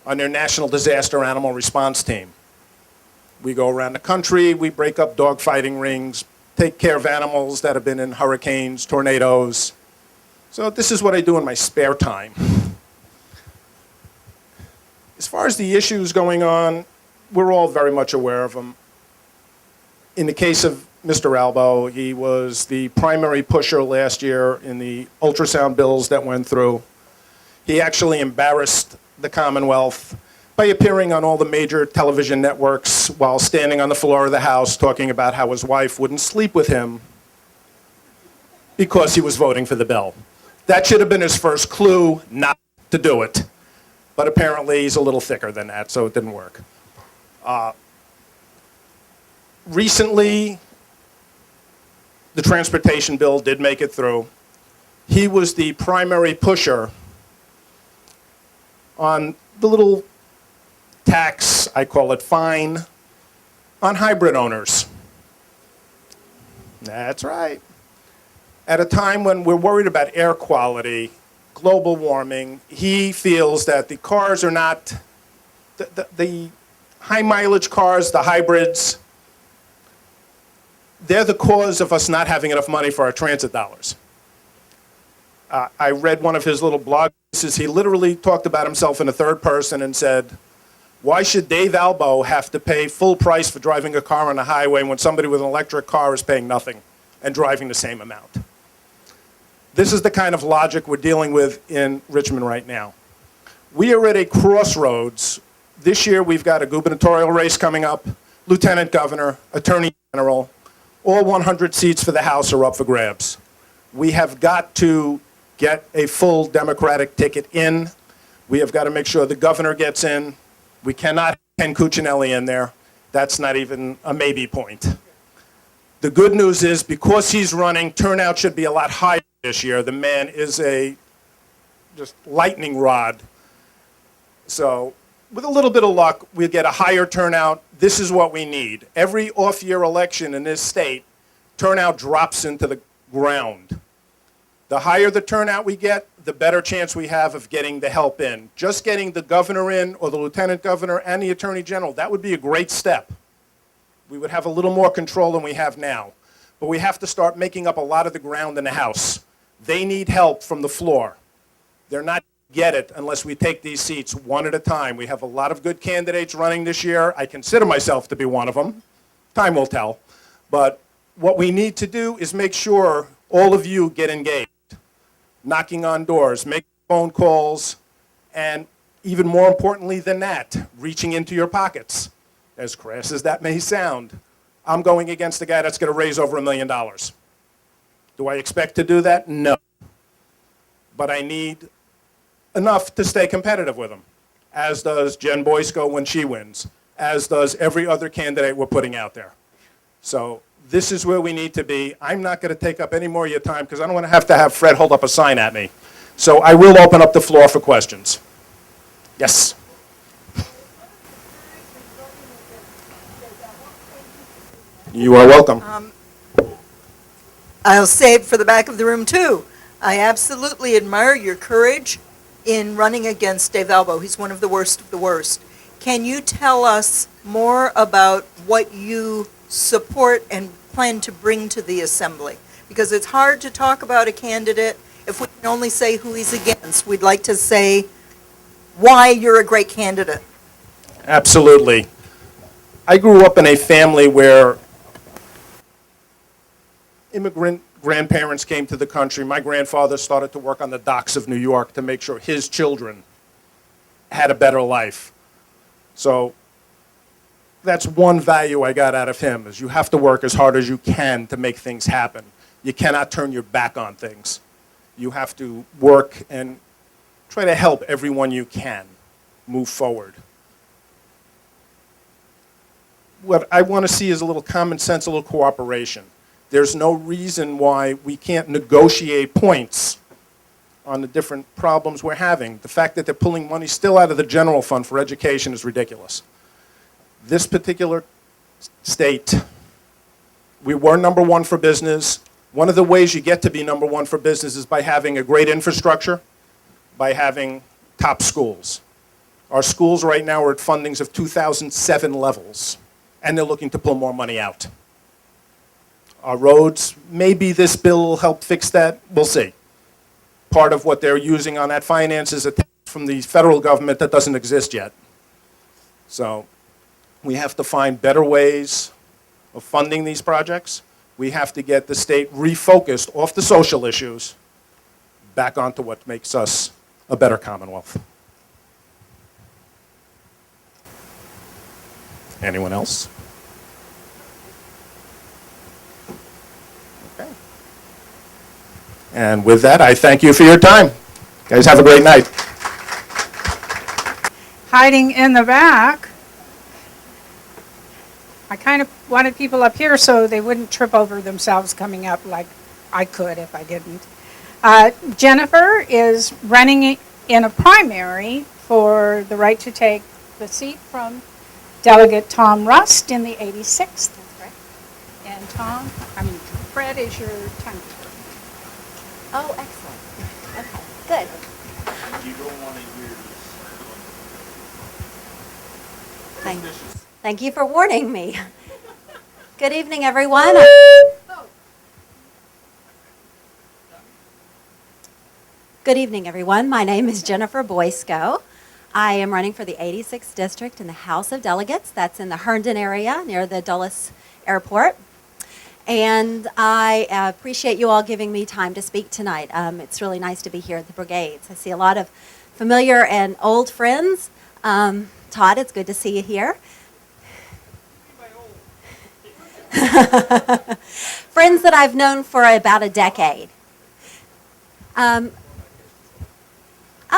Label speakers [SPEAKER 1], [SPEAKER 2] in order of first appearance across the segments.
[SPEAKER 1] on their National Disaster Animal Response Team. We go around the country, we break up dogfighting rings, take care of animals that have been in hurricanes, tornadoes. So this is what I do in my spare time. As far as the issues going on, we're all very much aware of them. In the case of Mr. Albo, he was the primary pusher last year in the ultrasound bills that went through. He actually embarrassed the Commonwealth by appearing on all the major television networks while standing on the floor of the House talking about how his wife wouldn't sleep with him because he was voting for the bill. That should have been his first clue not to do it. But apparently he's a little thicker than that, so it didn't work. Recently, the transportation bill did make it through. He was the primary pusher on the little tax, I call it fine, on hybrid owners. That's right. At a time when we're worried about air quality, global warming, he feels that the cars are not, the high mileage cars, the hybrids, they're the cause of us not having enough money for our transit dollars. I read one of his little blog pieces. He literally talked about himself in the third person and said, why should Dave Albo have to pay full price for driving a car on a highway when somebody with an electric car is paying nothing and driving the same amount? This is the kind of logic we're dealing with in Richmond right now. We are at a crossroads. This year we've got a gubernatorial race coming up, lieutenant governor, attorney general. All 100 seats for the House are up for grabs. We have got to get a full Democratic ticket in. We have got to make sure the governor gets in. We cannot have Ken Cuccinelli in there. That's not even a maybe point. The good news is because he's running, turnout should be a lot higher this year. The man is a just lightning rod. So with a little bit of luck, we'll get a higher turnout. This is what we need. Every off-year election in this state, turnout drops into the ground. The higher the turnout we get, the better chance we have of getting the help in. Just getting the governor in, or the lieutenant governor and the attorney general, that would be a great step. We would have a little more control than we have now. But we have to start making up a lot of the ground in the House. They need help from the floor. They're not going to get it unless we take these seats one at a time. We have a lot of good candidates running this year. I consider myself to be one of them. Time will tell. But what we need to do is make sure all of you get engaged. Knocking on doors, making phone calls, and even more importantly than that, reaching into your pockets. As crass as that may sound, I'm going against a guy that's going to raise over $1 million. Do I expect to do that? No. But I need enough to stay competitive with him, as does Jen Boysko when she wins, as does every other candidate we're putting out there. So this is where we need to be. I'm not going to take up any more of your time because I don't want to have Fred hold up a sign at me. So I will open up the floor for questions. Yes? You are welcome.
[SPEAKER 2] I'll say it for the back of the room, too. I absolutely admire your courage in running against Dave Albo. He's one of the worst of the worst. Can you tell us more about what you support and plan to bring to the Assembly? Because it's hard to talk about a candidate if we can only say who he's against. We'd like to say why you're a great candidate.
[SPEAKER 1] Absolutely. I grew up in a family where immigrant grandparents came to the country. My grandfather started to work on the docks of New York to make sure his children had a better life. So that's one value I got out of him, is you have to work as hard as you can to make things happen. You cannot turn your back on things. You have to work and try to help everyone you can move forward. What I want to see is a little common sense, a little cooperation. There's no reason why we can't negotiate points on the different problems we're having. The fact that they're pulling money still out of the general fund for education is ridiculous. This particular state, we were #1 for business. One of the ways you get to be #1 for business is by having a great infrastructure, by having top schools. Our schools right now are at fundings of 2007 levels, and they're looking to pull more money out. Our roads, maybe this bill will help fix that, we'll see. Part of what they're using on that finance is a tax from the federal government that doesn't exist yet. So we have to find better ways of funding these projects. We have to get the state refocused off the social issues back onto what makes us a better Commonwealth. Anyone else? Okay. And with that, I thank you for your time. Guys, have a great night.
[SPEAKER 3] Hiding in the back. I kind of wanted people up here so they wouldn't trip over themselves coming up like I could if I didn't. Jennifer is running in a primary for the right to take the seat from Delegate Tom Rust in the 86th.
[SPEAKER 4] That's right.
[SPEAKER 3] And Fred is your timekeeper.
[SPEAKER 4] Oh, excellent. Okay, good.
[SPEAKER 1] You don't want to hear
[SPEAKER 4] Thank you for warning me. Good evening, everyone. Good evening, everyone. My name is Jennifer Boysko. I am running for the 86th District in the House of Delegates. That's in the Herndon area near the Dulles Airport. And I appreciate you all giving me time to speak tonight. It's really nice to be here at the Brigades. I see a lot of familiar and old friends. Todd, it's good to see you here. Friends that I've known for about a decade. I'll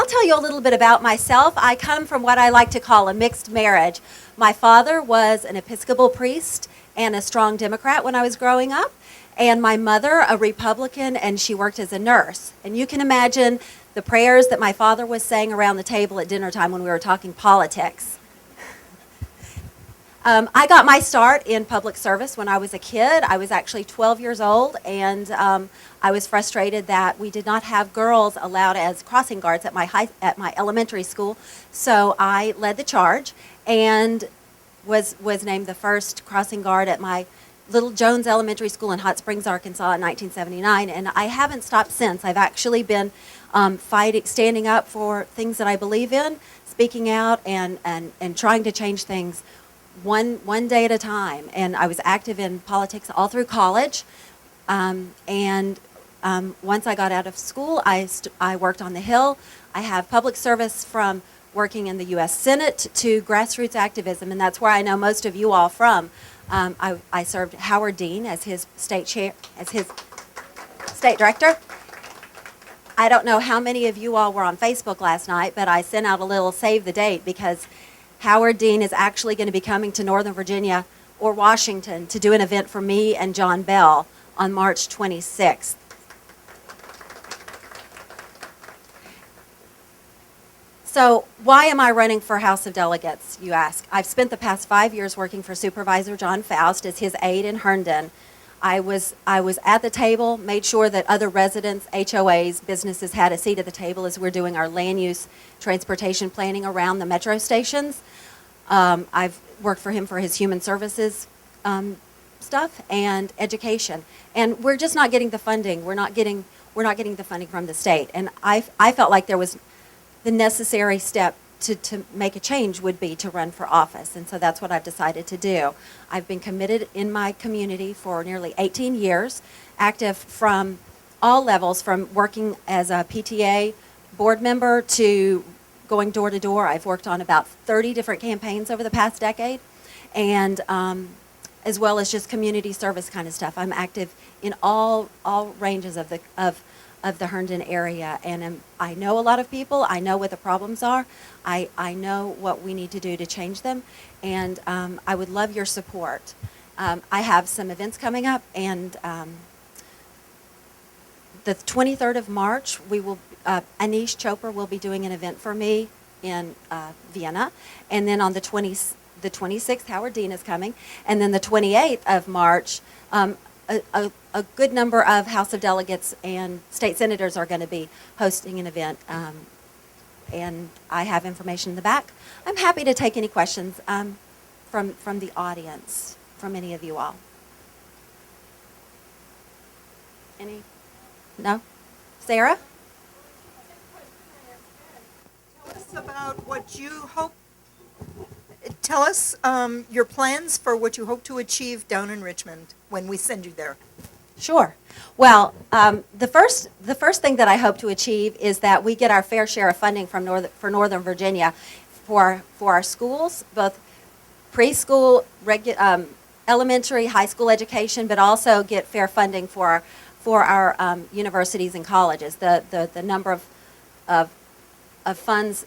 [SPEAKER 4] tell you a little bit about myself. I come from what I like to call a mixed marriage. My father was an Episcopal priest and a strong Democrat when I was growing up, and my mother a Republican, and she worked as a nurse. And you can imagine the prayers that my father was saying around the table at dinner time when we were talking politics. I got my start in public service when I was a kid. I was actually 12 years old, and I was frustrated that we did not have girls allowed as crossing guards at my elementary school. So I led the charge and was named the first crossing guard at my Little Jones Elementary School in Hot Springs, Arkansas in 1979, and I haven't stopped since. I've actually been standing up for things that I believe in, speaking out, and trying to change things one day at a time. And I was active in politics all through college, and once I got out of school, I worked on the Hill. I have public service from working in the U.S. Senate to grassroots activism, and that's where I know most of you all from. I served Howard Dean as his state chair, as his state director. I don't know how many of you all were on Facebook last night, but I sent out a little save the date because Howard Dean is actually going to be coming to Northern Virginia or Washington to do an event for me and John Bell on March 26th. So why am I running for House of Delegates, you ask? I've spent the past 5 years working for Supervisor John Faust as his aide in Herndon. I was at the table, made sure that other residents, HOAs, businesses had a seat at the table as we're doing our land use transportation planning around the metro stations. I've worked for him for his human services stuff and education. And we're just not getting the funding. We're not getting the funding from the state. And I felt like there was the necessary step to make a change would be to run for office, and so that's what I've decided to do. I've been committed in my community for nearly 18 years, active from all levels, from working as a PTA board member to going door to door. I've worked on about 30 different campaigns over the past decade, and as well as just community service kind of stuff. I'm active in all ranges of the Herndon area, and I know a lot of people. I know what the problems are. I know what we need to do to change them, and I would love your support. I have some events coming up, and the 23rd of March, we will Anish Chopra will be doing an event for me in Vienna, and then on the 26th, Howard Dean is coming, and then the 28th of March, a good number of House of Delegates and state senators are going to be hosting an event and I have information in the back. I'm happy to take any questions from the audience, from any of you all. Any? No? Sarah?
[SPEAKER 2] Tell us about what you hope, tell us your plans for what you hope to achieve down in Richmond when we send you there.
[SPEAKER 4] Sure. Well, the first thing that I hope to achieve is that we get our fair share of funding from Northern Virginia for our schools, both preschool, elementary, high school education, but also get fair funding for our universities and colleges. The number of funds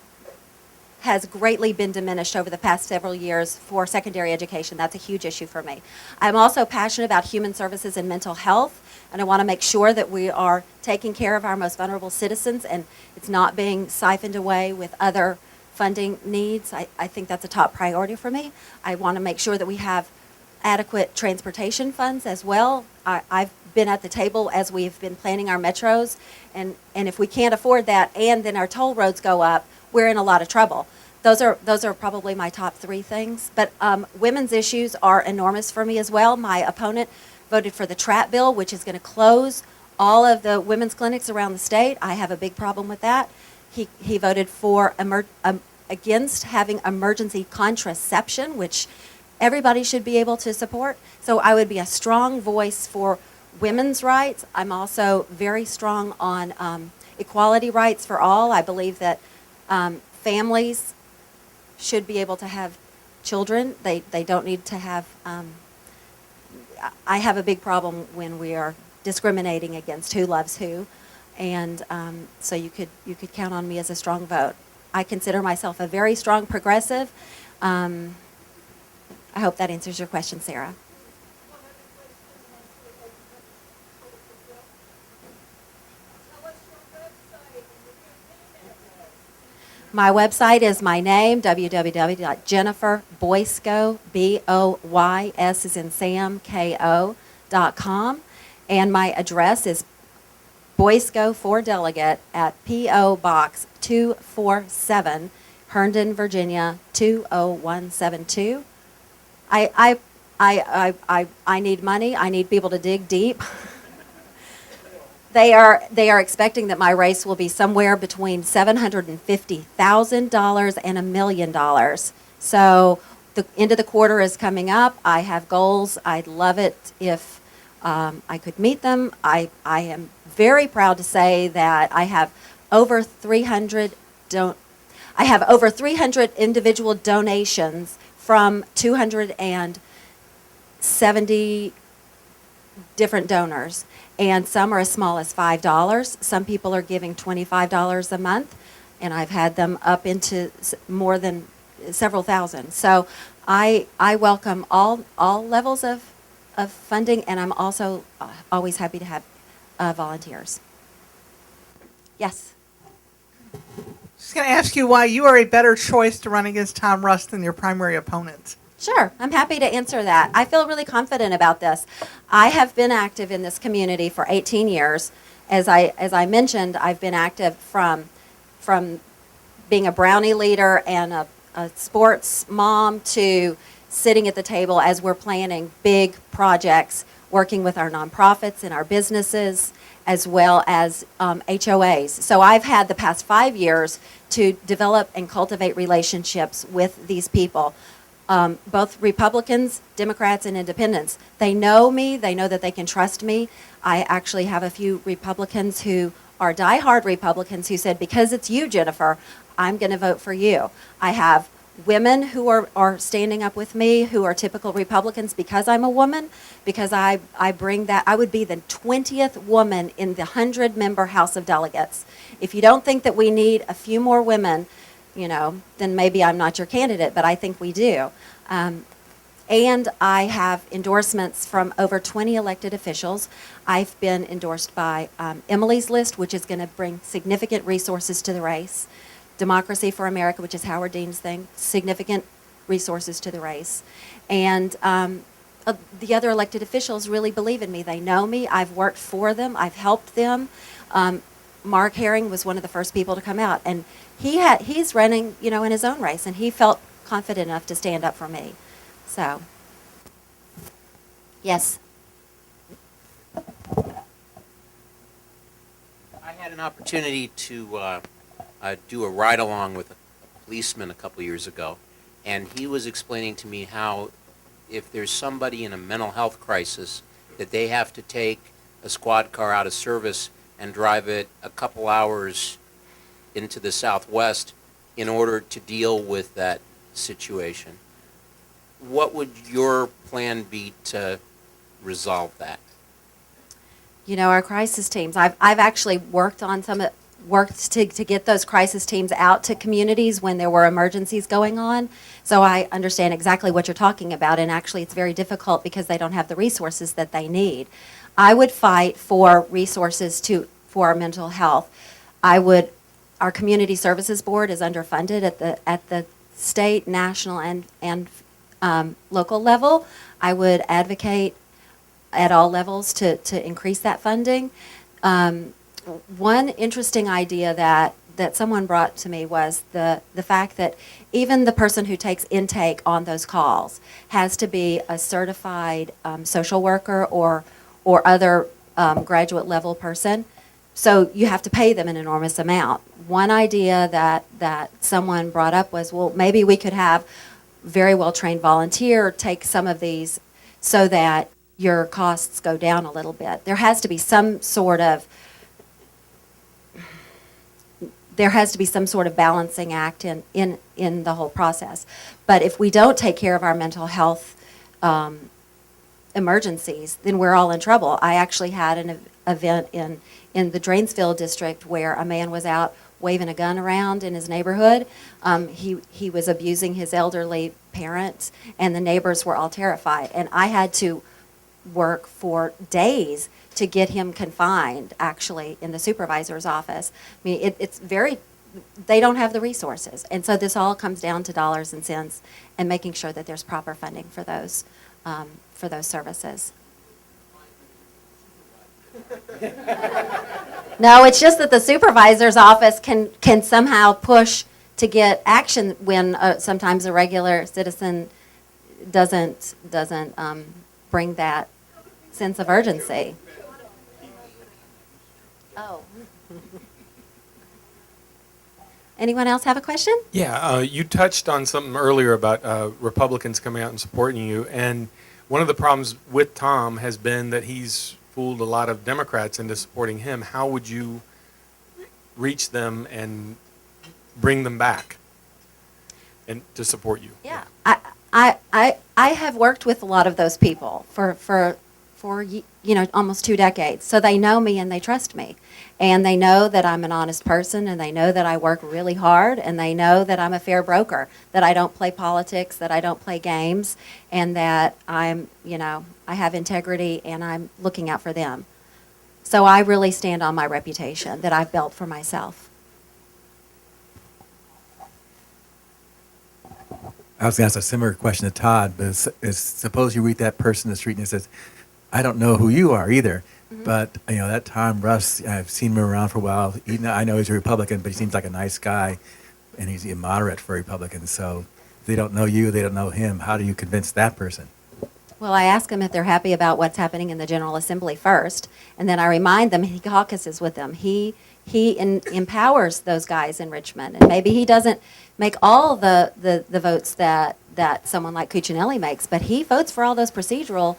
[SPEAKER 4] has greatly been diminished over the past several years for secondary education. That's a huge issue for me. I'm also passionate about human services and mental health, and I want to make sure that we are taking care of our most vulnerable citizens and it's not being siphoned away with other funding needs. I think that's a top priority for me. I want to make sure that we have adequate transportation funds as well. I've been at the table as we've been planning our metros, and if we can't afford that and then our toll roads go up, we're in a lot of trouble. Those are probably my top three things. But women's issues are enormous for me as well. My opponent voted for the TRAP bill, which is going to close all of the women's clinics around the state. I have a big problem with that. He voted for against having emergency contraception, which everybody should be able to support. So I would be a strong voice for women's rights. I'm also very strong on equality rights for all. I believe that families should be able to have children. They don't need to have, I have a big problem when we are discriminating against who loves who. And so you could count on me as a strong vote. I consider myself a very strong progressive. I hope that answers your question, Sarah. My website is my name, www.jenniferboysko, B-O-Y-S as in Sam, K-O.com. And my address is Boysko for Delegate at P.O. Box 247, Herndon, Virginia 20172. I need money. I need people to dig deep. They are expecting that my race will be somewhere between $750,000 and $1 million. So the end of the quarter is coming up. I have goals. I'd love it if I could meet them. I am very proud to say that I have over 300 individual donations from 270 different donors. And some are as small as $5. Some people are giving $25 a month, and I've had them up into more than several thousand. So I welcome all levels of funding, and I'm also always happy to have volunteers. Yes?
[SPEAKER 5] Just going to ask you why you are a better choice to run against Tom Russ than your primary opponent.
[SPEAKER 4] Sure, I'm happy to answer that. I feel really confident about this. I have been active in this community for 18 years. As I mentioned, I've been active from being a Brownie leader and a sports mom to sitting at the table as we're planning big projects, working with our nonprofits and our businesses, as well as HOAs. So I've had the past 5 years to develop and cultivate relationships with these people. Both Republicans, Democrats, and Independents. They know me. They know that they can trust me. I actually have a few Republicans who are diehard Republicans who said, because it's you, Jennifer, I'm going to vote for you. I have women who are standing up with me who are typical Republicans because I'm a woman, because I bring that. I would be the 20th woman in the 100-member House of Delegates. If you don't think that we need a few more women, then maybe I'm not your candidate, but I think we do. And I have endorsements from over 20 elected officials. I've been endorsed by Emily's List, which is going to bring significant resources to the race. Democracy for America, which is Howard Dean's thing, significant resources to the race. And the other elected officials really believe in me. They know me. I've worked for them. I've helped them. Mark Herring was one of the first people to come out, and he's running, in his own race, and he felt confident enough to stand up for me. So, yes.
[SPEAKER 6] I had an opportunity to do a ride-along with a policeman a couple years ago, and he was explaining to me how if there's somebody in a mental health crisis, that they have to take a squad car out of service and drive it a couple hours into the Southwest in order to deal with that situation. What would your plan be to resolve that?
[SPEAKER 4] Our crisis teams, I've actually worked on worked to get those crisis teams out to communities when there were emergencies going on. So I understand exactly what you're talking about, and actually it's very difficult because they don't have the resources that they need. I would fight for resources for our mental health. Our community services board is underfunded at the state, national, and local level. I would advocate at all levels to increase that funding. One interesting idea that someone brought to me was the fact that even the person who takes intake on those calls has to be a certified social worker or other graduate level person. So you have to pay them an enormous amount. One idea that someone brought up was, well, maybe we could have very well trained volunteer take some of these so that your costs go down a little bit. There has to be some sort of balancing act in the whole process. But if we don't take care of our mental health emergencies, then we're all in trouble. I actually had an event in the Drainsville district where a man was out waving a gun around in his neighborhood. He was abusing his elderly parents, and the neighbors were all terrified. And I had to work for days to get him confined, actually, in the supervisor's office. I mean, they don't have the resources. And so this all comes down to dollars and cents and making sure that there's proper funding for those services. No, it's just that the supervisor's office can somehow push to get action when sometimes a regular citizen doesn't bring that sense of urgency. Oh. Anyone else have a question?
[SPEAKER 7] Yeah, you touched on something earlier about Republicans coming out and supporting you, and one of the problems with Tom has been that he's fooled a lot of Democrats into supporting him. How would you reach them and bring them back and to support you?
[SPEAKER 4] Yeah, I have worked with a lot of those people for almost 2 decades. So they know me and they trust me. And they know that I'm an honest person, and they know that I work really hard, and they know that I'm a fair broker, that I don't play politics, that I don't play games, and that I have integrity and I'm looking out for them. So I really stand on my reputation that I've built for myself.
[SPEAKER 8] I was going to ask a similar question to Todd, but suppose you meet that person in the street and he says, I don't know who you are either, but that Tom Russ, I've seen him around for a while. I know he's a Republican, but he seems like a nice guy, and he's immoderate for Republicans. So if they don't know you, they don't know him. How do you convince that person?
[SPEAKER 4] Well, I ask them if they're happy about what's happening in the General Assembly first, and then I remind them he caucuses with them. He empowers those guys in Richmond, and maybe he doesn't make all the votes that someone like Cuccinelli makes, but he votes for all those procedural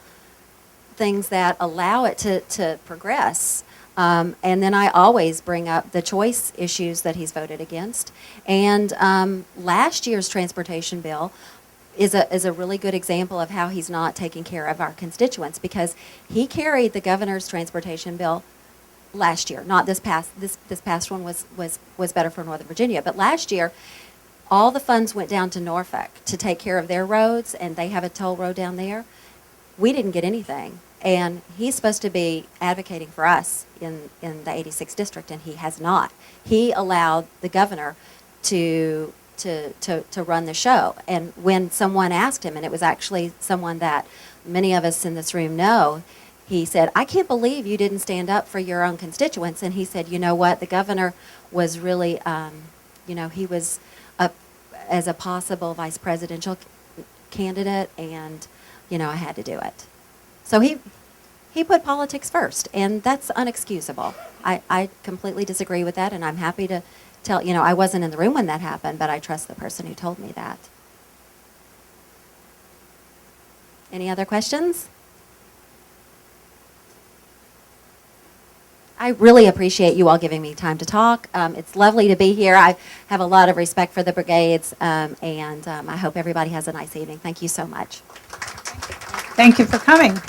[SPEAKER 4] things that allow it to progress. And then I always bring up the choice issues that he's voted against. And last year's transportation bill is a really good example of how he's not taking care of our constituents, because he carried the governor's transportation bill last year. Not this past one was better for Northern Virginia, but last year all the funds went down to Norfolk to take care of their roads, and they have a toll road down there. We didn't get anything, and he's supposed to be advocating for us in the 86th district, and he has not. He allowed the governor to run the show, and when someone asked him, and it was actually someone that many of us in this room know, he said, I can't believe you didn't stand up for your own constituents. And he said, you know what, the governor was really, he was up as a possible vice presidential candidate, and, I had to do it. So he put politics first, and that's unexcusable. I completely disagree with that, and I'm happy to tell, I wasn't in the room when that happened, but I trust the person who told me that. Any other questions? I really appreciate you all giving me time to talk. It's lovely to be here. I have a lot of respect for the Brigades, and I hope everybody has a nice evening. Thank you so much.
[SPEAKER 3] Thank you for coming.